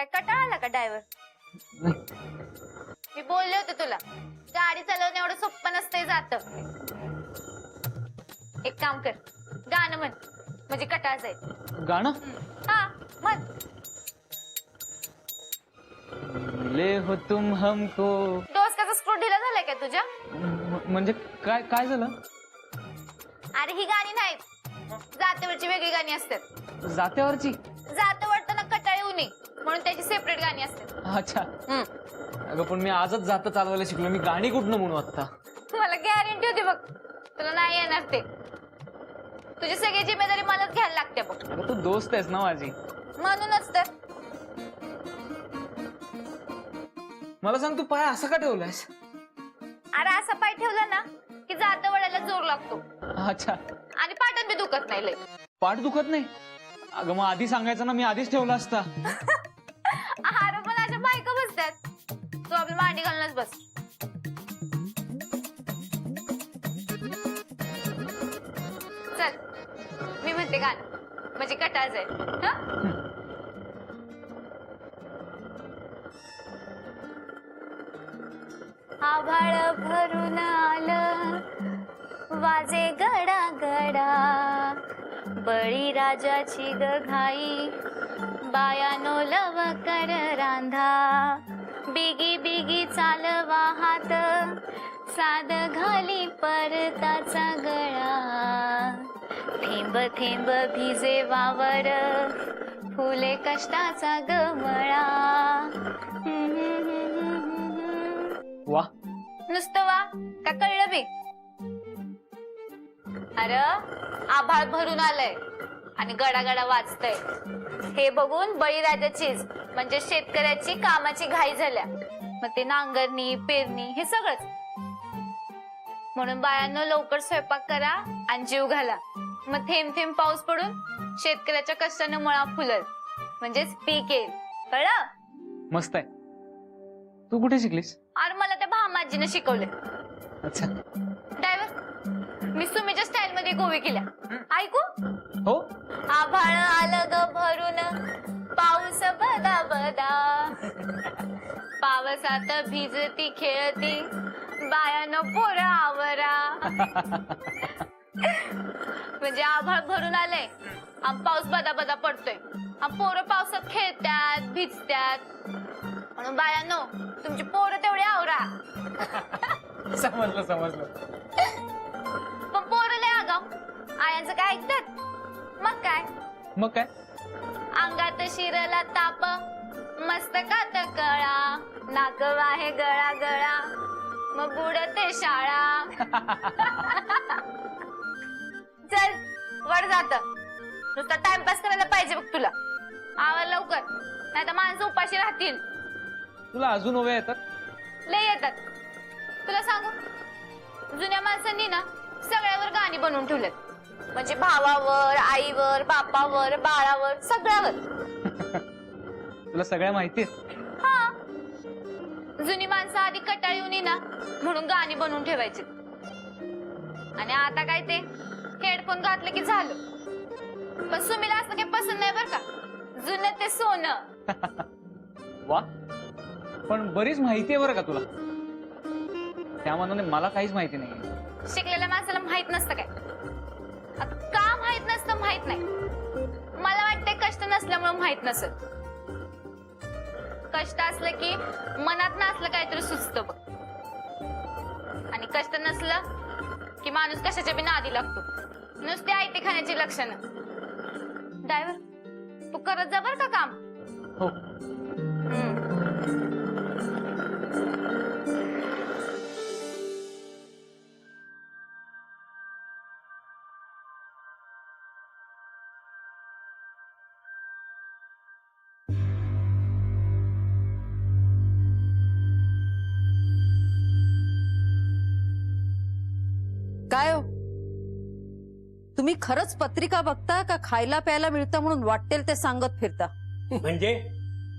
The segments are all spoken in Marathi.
काय कटाळा आला का ड्रायव्हर? मी बोलले होते तुला, गाडी चालवणं एवढं सोपं नसतंय जात. एक काम कर, गाणं म्हण म्हणजे कटाळ जाईल. गाणं? हा म्हण. ले हो तुम हमको. डोसकाचा स्क्रू ढिला झालाय का तुझ्या? म्हणजे काय काय झालं? अरे ही गाणी नाहीत, जातेवरची वेगळी गाणी असतात. जात्यावरची? जात वाटतं ना कटाळ येऊ नये म्हणून त्याची सेपरेट गाणी असतात. अच्छा. अगं पण मी आजच जातं चालवायला शिकलो, मी गाणी कुठनं म्हणू आता? मला गॅरंटी होती बघ तुला नाही येणार ते. तुझी सगळी जिम्मेदारी मलाच घ्यायला लागते बघ. अगं तू दोस्त आहेस ना माझी. म्हणूनच तर. मला सांग, तू पाय असा का ठेवलायस? अरे असा पाय ठेवला ना की जात वडायला जोर लागतो अच्छा. आणि पाठण बी दुखत नाही लय. पाठ दुखत नाही? अगं मग आधी सांगायचं ना, मी आधीच ठेवला असता. अरे पण अशा बायका बसतात, तू आपली मांडी घालूनच बस. चल मी म्हणते गाणं म्हणजे कटाळ जाईल. आभाळ भरून आलं वाजे गडा गडा, बळीराजाची ग घाई बायानो लवकर रांधा, बिगी बिगी चालवा हात साद घाली परताचा गळा, थेंब थेंब भिजे वावर फुले कष्टाचा गमळा. वा. नुसतं वा का कळलं बी? अरे आभाळ भरून आलंय आणि गडागडा वाजतय हे बघून बळीराजाचीच म्हणजे शेतकऱ्याची कामाची घाई झाल्या. मग ते नांगरणी पेरणी हे सगळंच. म्हणून बायांनो लवकर स्वयंपाक करा आणि जीव घाला. मग थेंब थेंब पाऊस पडून शेतकऱ्याच्या कष्टानं मळा फुलल म्हणजेच पीक येईल. कळलं? मस्त आहे. तू कुठे शिकलीस? अरे मला त्या भामाजीनं शिकवले. अच्छा. ड्रायव्हर मी सुमीच्या स्टाईल मध्ये गोवी केल्या, ऐकू? हो. आभाळ आलं ग भरून पाऊस बदा बदा, पावसात भिजती खेळती बायानो पोर आवरा. म्हणजे आभाळ भरून आलंय आणि पाऊस बदा बदा पडतोय आणि पोरं पावसात खेळतात भिजतात म्हणून बायानो तुमची पोरं तेवढे आवरा. समजलं समजलं. पण पोरं लय आगाव, आयांचं काय ऐकतात? मग काय मग काय? अंगात शिरला ताप मस्तकात कळा, नाक वाहे गळा गळा मग बुडते शाळा. चल वर जात, नुसता टाइमपास करायला पाहिजे बघ तुला. आवा लवकर नाही तर माणसं उपाशी राहतील. तुला अजून ओव्या येतात? लय येतात. तुला सांगू जुन्या माणसांनी ना सगळ्यावर गाणी बनवून ठेवलेत, म्हणजे भावावर आईवर बापावर बाळावर सगळ्यावर. तुला सगळ्या माहितीये? हा. जुनी माणसं आधी कटाळून ना म्हणून गाणी बनवून ठेवायची आणि आता काय ते हेडफोन घातलं की झालं. पण सुमीला असं काही पसंत नाही बर का, जुनं ते सोनं. वा. पण बरीच माहिती आहे बरं का तुला. त्या मानाने मला काहीच माहिती नाही. शिकलेल्या माणसाला माहित नसतं काय? आता का माहित नसतं माहित नाही. मला वाटतंय कष्ट नसल्यामुळे माहित नसत. कष्ट असलं की मनात नसलं काहीतरी सुचतं बघ, आणि कष्ट नसलं की माणूस कशाच्या बी नादी लागतो. नुसते आयते खाण्याची लक्षणं. ड्रायव्हर तू करत जा बर का काम. हो. काय हो, तुम्ही खरंच पत्रिका बघता का खायला प्यायला मिळतं म्हणून वाटेल ते सांगत फिरता? म्हणजे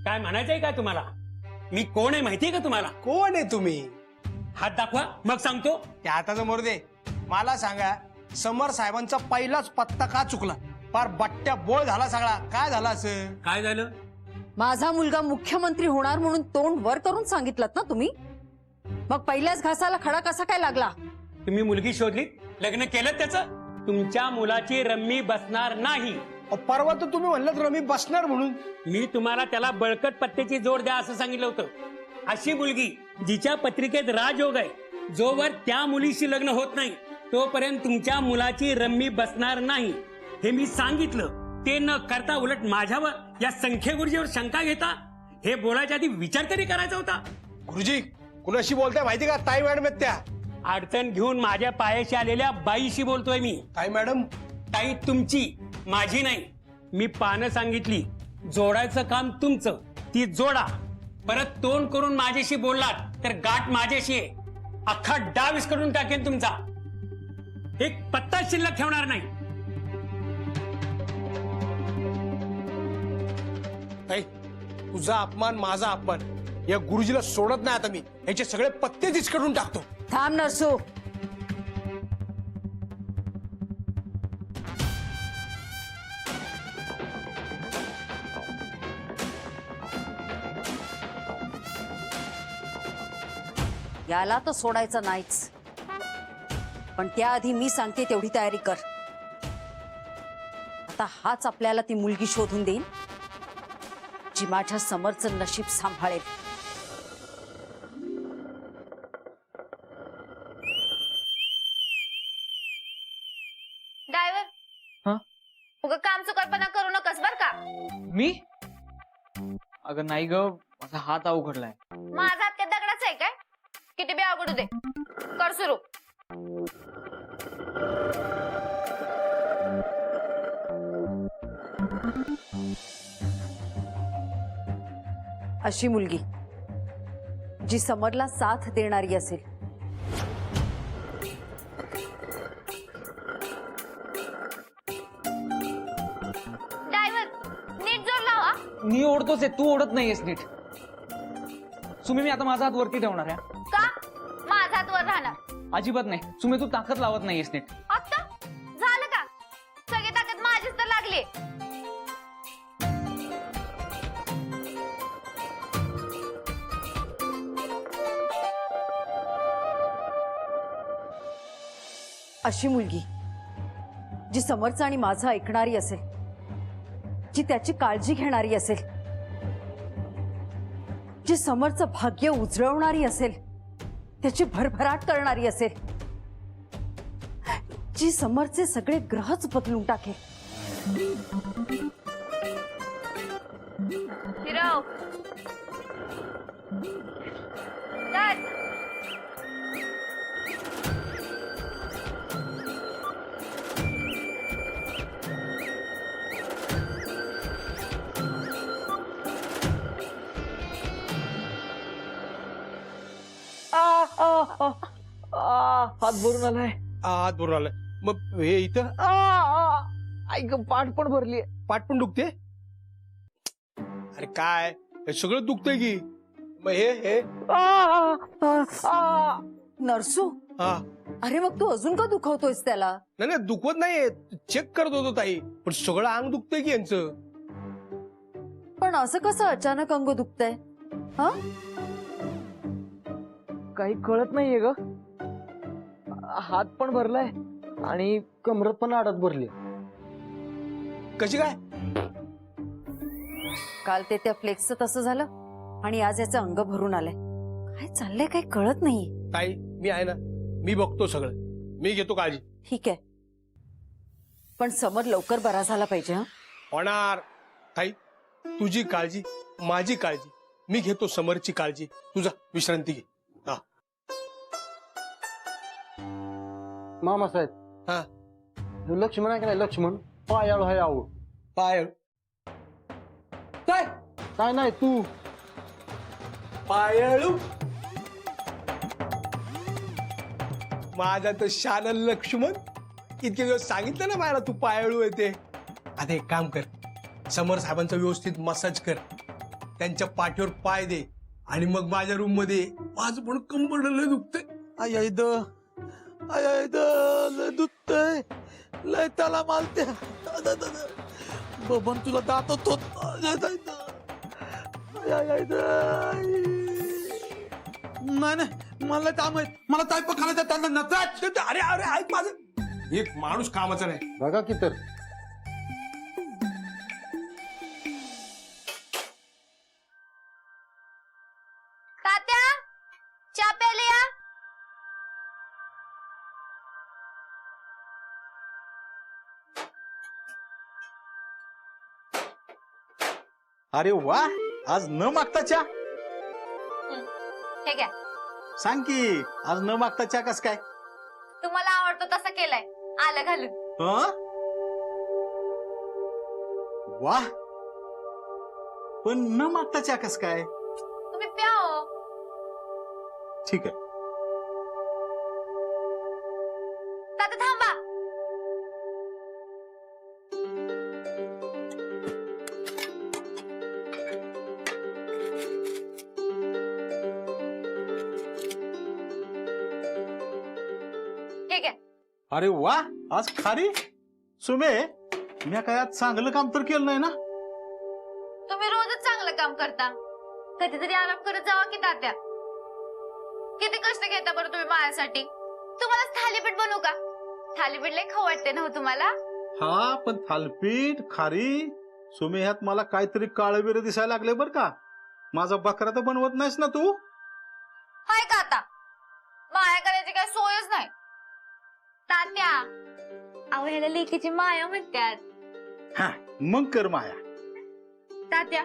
काय म्हणायचंय का तुम्हाला? मी कोण आहे माहितीये का तुम्हाला? कोण आहे तुम्ही? हात दाखवा मग सांगतो. त्या हाताचं मोरदे. मला सांगा, समर साहेबांचा पहिलाच पत्ता का चुकला? फार बट्ट्या बोळ झाला सगळा. काय झाला असं? काय झालं? माझा मुलगा मुख्यमंत्री होणार म्हणून तोंड वर करून सांगितलं ना तुम्ही, मग पहिल्याच घासाला खडा कसा काय लागला? तुम्ही मुलगी शोधली, लग्न केलं त्याचं. तुमच्या मुलाची रम्मी बसणार नाही. अहो, परवा तर तुम्ही म्हणलं रमी बसणार म्हणून. मी तुम्हाला त्याला बळकट पत्त्याची जोड द्या असं सांगितलं होतं. अशी मुलगी जिच्या पत्रिकेत राजयोग आहे, जोवर त्या मुलीशी लग्न होत नाही तोपर्यंत तुमच्या मुलाची रम्मी बसणार नाही हे मी सांगितलं. ते न करता उलट माझ्यावर या संख्ये गुरुजीवर शंका घेता. हे बोलायच्या आधी विचार तरी करायचा होता. गुरुजी कुणाशी बोलताय माहिती का? ताई मॅडम आहेत त्या. अडचण घेऊन माझ्या पायाशी आलेल्या बाईशी बोलतोय मी. ताई मॅडम? ताई तुमची, माझी नाही. मी पानं सांगितली, जोडायचं काम तुमचं, ती जोडा. परत तोंड करून माझ्याशी बोललात तर गाठ माझ्याशी आहे. अख्खा डाव विस्कटून टाकेन तुमचा. एक पत्ता शिल्लक ठेवणार नाही. ताई तुझा अपमान माझा अपमान. या गुरुजीला सोडत नाही आता मी. याचे सगळे पत्ते दिचकडून टाकतो. थांब नरसू. याला तर सोडायचं नाहीच, पण त्याआधी मी सांगते तेवढी तयारी कर. आता हाच आपल्याला ती मुलगी शोधून देईल जी माझ्या समरचं नशीब सांभाळेल. ड्रायव्हर, हा? उगा काम चुकारपणा करू नकस बर का. मी? अगं नाही ग, माझा हात अवघडलाय. माझा हात काय दगडाच आहे काय? किती बी अवघडू दे, कर सुरू. अशी मुलगी जी समरला साथ देणारी असेल, ड्रायव्हर, नीट जोर लावा. मी ओढतोच आहे, तू ओढत नाहीयेस नीट. सुमी मी आता माझा हात वरती ठेवणार आहे. का? माझा हात वर राहणार. अजिबात नाही सुमी, तू ताकद लावत नाहीयेस नीट. आता झालं का? सगळी ताकद माझीच तर लागली. अशी मुलगी जी समरचं आणि माझं ऐकणारी असेल, जी त्याची काळजी घेणारी असेल, जी समरचं भाग्य उजळवणारी असेल, त्याची भरभराट करणारी असेल, जी समरचे सगळे ग्रहच बदलून टाकेल. हिरव, चल. हात भरून आलाय. हात भरून आलाय. मग हे इथं ऐक, पाठ पण भरली. पाठ पण दुखते. अरे काय हे सगळं दुखतंय की. मग हे नरसू, हा अरे मग तू अजून का दुखवतोयस त्याला? नाही नाही दुखवत नाही, चेक करत होतो ताई. पण सगळं अंग दुखतंय की यांचं. पण असं कसं अचानक अंग दुखतंय? हा, काही कळत नाहीये ग. हात पण भरलाय आणि कमरत पण आडत भरली. कशी काय? काल ते त्या फ्लेक्सचं तसं झालं आणि आज याचं अंग भरून आलंय. काय चाललंय काही कळत नाही. ताई मी आहे ना, मी बघतो सगळं, मी घेतो काळजी. ठीक आहे, पण समर लवकर बरा झाला पाहिजे. हा, होणार. ताई तुझी काळजी माझी काळजी, मी घेतो समरची काळजी. तुझा विश्रांती घे. हा मामासाहेब, हा लक्ष्मण आहे का नाही? लक्ष्मण पायाळू आहे. आहो पाय काय काय नाही तू पायाळू. माझा तर शान लक्ष्मण. इतके दिवस सांगितलं ना मला तू पायाळू आहे ते. आता एक काम कर, समर साहेबांचा व्यवस्थित मसाज कर, त्यांच्या पाठीवर पाय दे आणि मग माझ्या रूम मध्ये. माझं पण कंबरड लय दुखतंय. आय दुखतय लय त्याला मालते बबन तुला दात होतो. नाही नाही मला काम आहे मला ताईप खायला त्यांना नचाच. अरे अरे ऐक माझं, एक माणूस कामाचा नाही. बघा की तर तात्या, चहा प्यायला या. अरे वा, आज न मागता चहा. हे घ्या. सांग की आज न मागता चहा कस काय? तुम्हाला आवडतो तसा केलाय, आलं घालून. हं? वा, पण न मागता चहा कस काय? तुम्ही प्या हो. ठीक आहे. तात्या थांबा. हे घ्या. अरे वा, आज खारी. सुमे, मी काय आज चांगलं काम तर केलं नाही ना? तुम्ही रोजच चांगलं काम करता, कधीतरी आराम करत जावा की तात्या. किती कष्ट घेता बरं तुम्ही माझ्यासाठी. तुम्हाला थालीपीठ बनवू का? थालीपीठ लय खाऊ वाटते ना हो तुम्हाला. हा, पण थालपीठ खारी सुमे ह्यात मला काहीतरी काळं दिसायला लागले बर का. माझा बकरा तर बनवत नाहीस ना तू? हाय का आता माया करायची काय सोयच नाही. तात्या, अहो ह्याला लेकीची माया म्हणतात. हा, मग कर माया. तात्या,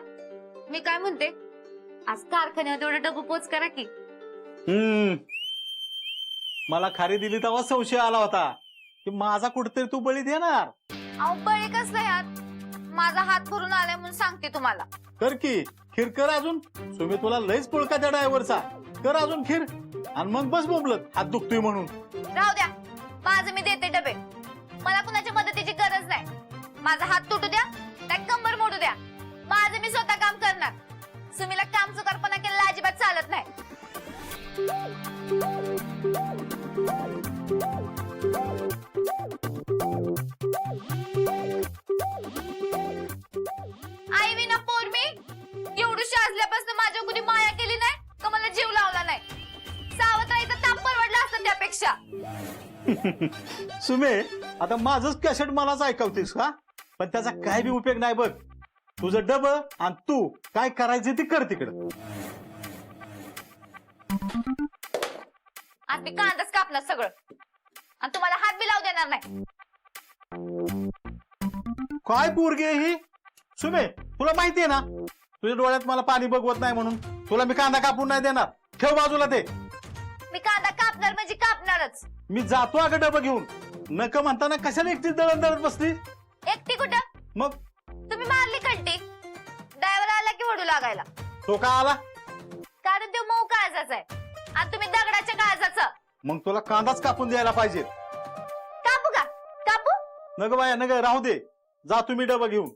मी काय म्हणते, आज कारखान्यावर तेवढं डबू पोच करा की. मला खारी दिली तेव्हा संशय आला होता की माझा कुठेतरी तू बळी देणार. अहो बळी कसलं यात, माझा हात भरून आलाय म्हणून सांगते तुम्हाला. कर की खीर कर अजून. सुमे तुला लयच पुळका त्या ड्रायव्हरचा. कर अजून खीर आणि मग बस बोंबलत हात दुखतोय म्हणून. राहू द्या, माझं मी देते डबे. मला कुणाच्या मदतीची गरज नाही. माझा हात तुटू द्या, त्या कंबर मोडू द्या, माझं मी स्वतः काम करणार. सुमीला काम चुकारपणा केलेला अजिबात चालत नाही. आई विना पोर मी एवढी असल्यापासून माझ्या कुणी माया केली नाही का मला जीव लावला नाही. सावत्राईचा ताप परवडला असतं त्यापेक्षा. सुमे, आता माझंच कॅसेट मलाच ऐकवतेस का? पण त्याचा काय बी उपयोग नाही बघ. तुझं डब आणि तू काय करायचं ते कर तिकडं. आज मी कांदाच कापणार सगळं आणि तुम्हाला हात बी लावू देणार नाही. काय पोरगी आहे ही? सुमे, तुला माहितीये ना तुझ्या डोळ्यात मला पाणी बघवत नाही म्हणून तुला मी कांदा कापून नाही देणार. ठेव बाजूला ते. मी कांदा कापणार म्हणजे कापणारच. मी जातो अगं डबं घेऊन. नक म्हणताना कशाला एकटीच दळण दळत बसली? एकटी कुठं? मग तुम्ही मारली कंटी. ड्रायव्हर आला की वडू लागायला. तो का आला? कारण तो मऊ काळजाचा आहे आणि तुम्ही दगडाच्या काळजाचं. मग तुला कांदाच कापून द्यायला पाहिजे. कापू का? कापू? नग बाया नग, राहू दे. जा तुम्ही डबं घेऊन.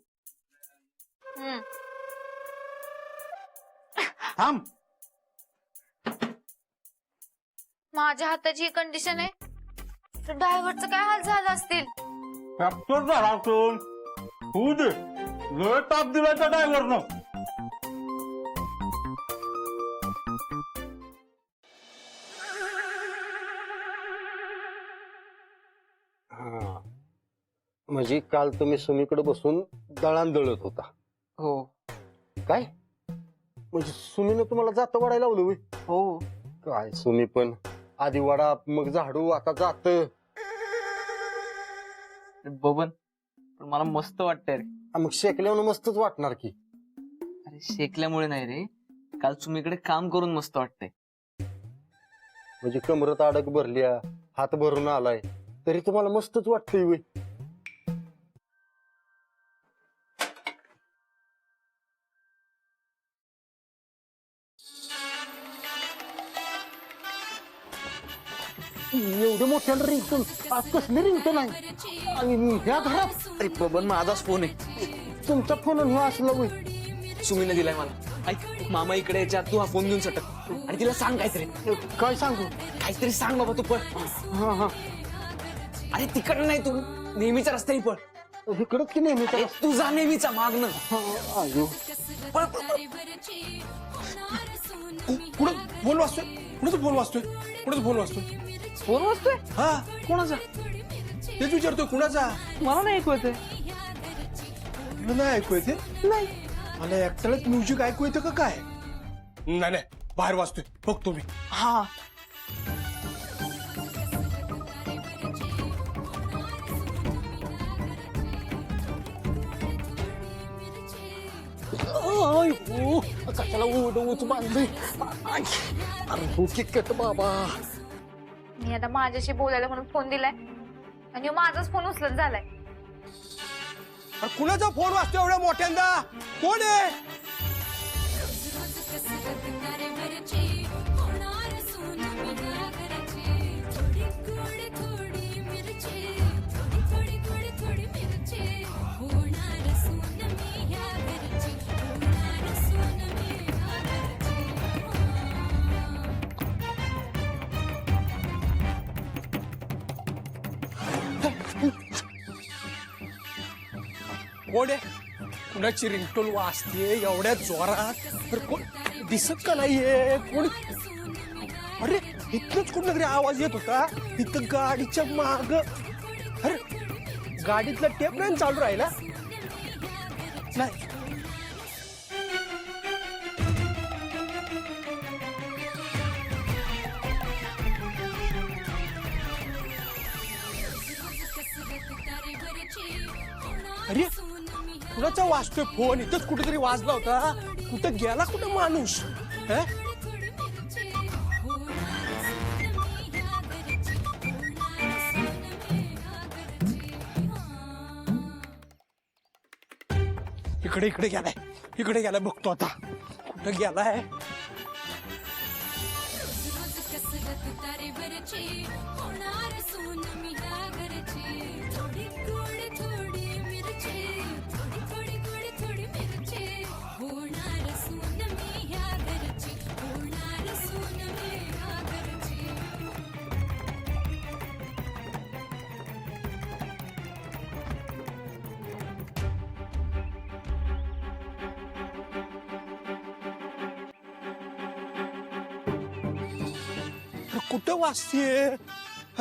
थांब. माझ्या हाताची कंडिशन आहे तर ड्रायव्हरचं काय हाल झाला असतील. फॅक्टर झाला तो. होऊ दे. लय ताप दिला त्या ड्रायव्हरनं. हा, म्हणजे काल तुम्ही सुमीकडे बसून दळण दळत होता. हो काय म्हणजे सुमीनं तुम्हाला जात वाढायला लावलं होय? हो. काय सुमी पण आधी वडा मग झाडू आता जात. बबन, पण मला मस्त वाटतंय रे. मग शेकल्यावर मस्तच वाटणार की. अरे शेकल्यामुळे नाही रे, काल तुम्हीकडे काम करून मस्त वाटतंय. म्हणजे कमरत अडक भरल्या, हात भरून आलाय तरी तुम्हाला मस्तच वाटतंय होय. एवढं मोठ्यानं रिंगटोन आज कसली रिंगटोन आहे आणि ह्या घरात? अरे बबन, माझाच फोन आहे. तुमचा फोन हे असला होय? सुमीने दिलाय मला. ऐक, मामा इकडे याच्या तू हा फोन घेऊन सटक आणि तिला सांग काहीतरी. काय सांगू? काहीतरी सांग बाबा तू. पण हा हा अरे तिकडं नाही, तू नेहमीच्या रस्त्याने पण. इकडंच की नेहमी अरे तुझा नेहमीचा मागणं आयो कुठं फोन वाजतोय कुणाचा फोन वाजतोय कुणाचा फोन वाजतोय फोन वाजतोय हा कोणाचा तेच विचारतोय कुणाचा मला नाही ऐकू येते तुला नाही ऐकू येते नाही मला एकट्यालाच म्युझिक ऐकू येतं का काय नाही नाही बाहेर वाजतोय बघतो मी हा कशाला उडवूच बांधले अरे हो किटकट बाबा मी आता माझ्याशी बोलायला म्हणून फोन दिलाय आणि ह्यो माझाच फोन उचलत झालाय. अरे कुणाचा फोन वाजतोय एवढ्या मोठ्यांदा कोण आहे कोण आहे कुणाची रिंगटोन वाजते एवढ्या जोरात तर कोण दिसत का नाहीये कोण अरे इथलंच कुठला तरी आवाज येत होता इथं गाडीच्या माग अरे गाडीतला टेप नाही चालू राहिला नाही अरे कुणाचा वाजतोय फोन इथंच कुठेतरी वाजला होता कुठं गेला कुठं माणूस हं? इकडे इकडे गेलाय बघतो आता कुठं गेलाय कुठं वाजतीये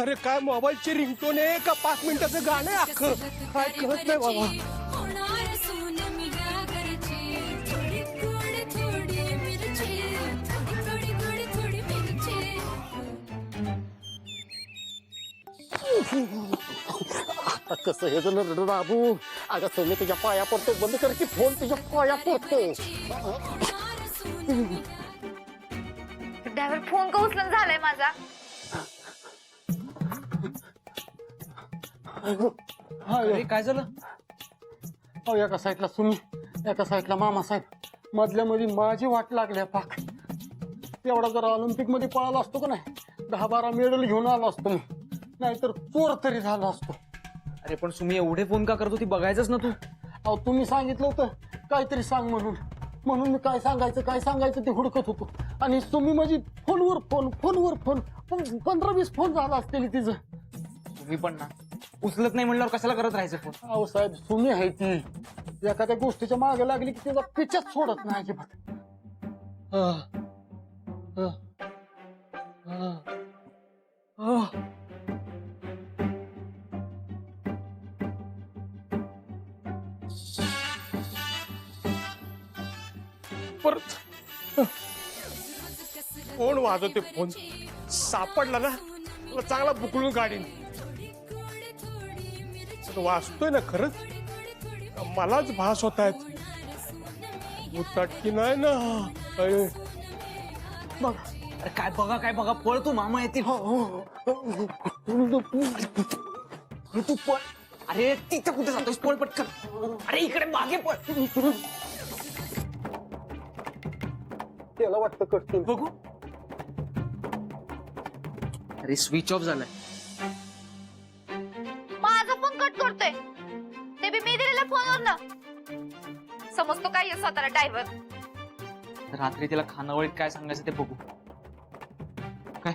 अरे काय मोबाईलची रिंगटोन आहे का 5 मिनिटाचं गाणं आहे अख्खं काय कळत नाही बाबा कसं हे जण रडू बाबू अगं सोने तुझ्या पाया पडतो बंद कर की फोन तुझ्या पाया पडतो ड्रायव्हर फोन का उचलून झालाय माझा. अरे काय झालं अहो एका साईडला सुमी एका साईडला मामासाहेब मधल्या मध्ये माझी वाट लागल्या पाक एवढा जर ऑलिम्पिक मध्ये पळाला असतो का नाही 10-12 मेडल घेऊन आलो असतो मी नाहीतर चोर तरी झालो असतो. अरे पण तुम्ही एवढे फोन का करत होती बघायचंच ना तू अहो तुम्ही सांगितलं होतं काहीतरी सांग म्हणून मी काय सांगायचं ते हुडकत होतो आणि तुम्ही माझी फोनवर फोन 15-20 फोन झाला असतील तिचं. तुम्ही पण ना उचलत नाही म्हणल्यावर कशाला करत राहायचं फोन. अहो साहेब सुमी आहे ती एखाद्या गोष्टीच्या मागे लागली की तिचा पिछाच सोडत नाही अजिबात. परत कोण वाजवते फोन सापडला ना मला चांगला बुकळून गाडीन वाचतोय ना खरंच मलाच भास होत आहेत उतटकी नाही ना अरे अरे काय बघा पळ तू मामा येतील. तू पळ अरे तिथं कुठे जातोस पळ पटकन अरे इकडे मागे पळ त्याला वाटतं कटतील बघू अरे स्विच ऑफ झालाय. माझा फोन कट करतोय ते बी मी दिलेल्या फोनवर ना समजतो काय आहे स्वतःला ड्रायव्हर. रात्री तिला खानावळीत काय सांगायचं ते बघू काय